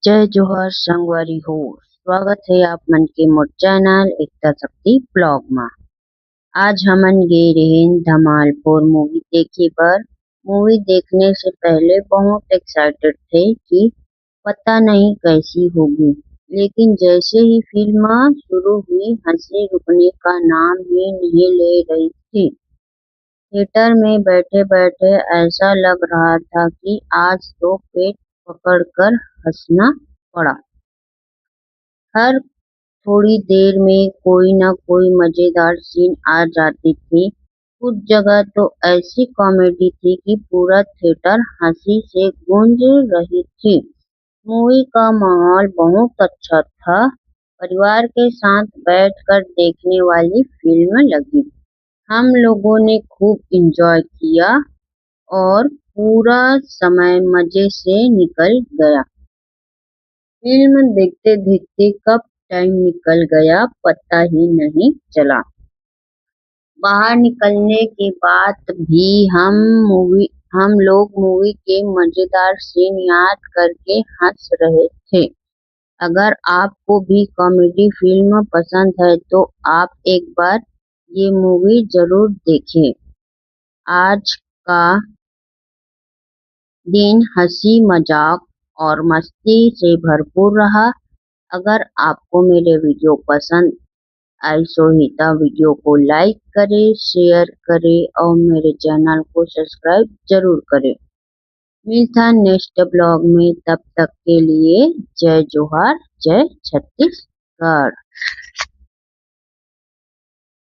जय जोहर संगवारी हो। स्वागत है आप मन के मोर चैनल एकता शक्ति ब्लॉग में। आज हमन गे रहें धमालपुर मूवी देखे पर। मूवी देखने से पहले बहुत एक्साइटेड थे कि पता नहीं कैसी होगी, लेकिन जैसे ही फिल्म शुरू हुई हंसी रुकने का नाम ही नहीं ले रही थी। थिएटर में बैठे बैठे ऐसा लग रहा था कि आज तो पेट पकड़कर हंसना पड़ा। हर थोड़ी देर में कोई न कोई मजेदार सीन आ जाती थी। कुछ जगह तो ऐसी कॉमेडी थी कि पूरा थिएटर हंसी से गूंज रही थी। मूवी का माहौल बहुत अच्छा था। परिवार के साथ बैठकर देखने वाली फिल्म लगी। हम लोगों ने खूब एंजॉय किया और पूरा समय मजे से निकल गया। फिल्म देखते देखते कब टाइम निकल गया पता ही नहीं चला। बाहर निकलने के बाद भी हम लोग मूवी के मजेदार सीन याद करके हंस रहे थे। अगर आपको भी कॉमेडी फिल्म पसंद है तो आप एक बार ये मूवी जरूर देखें। आज का दिन हंसी मजाक और मस्ती से भरपूर रहा। अगर आपको मेरे वीडियो पसंद आई वीडियो को लाइक करें, शेयर करें और मेरे चैनल को सब्सक्राइब जरूर करें। मिलता नेक्स्ट ब्लॉग में, तब तक के लिए जय जोहार, जय छत्तीसगढ़।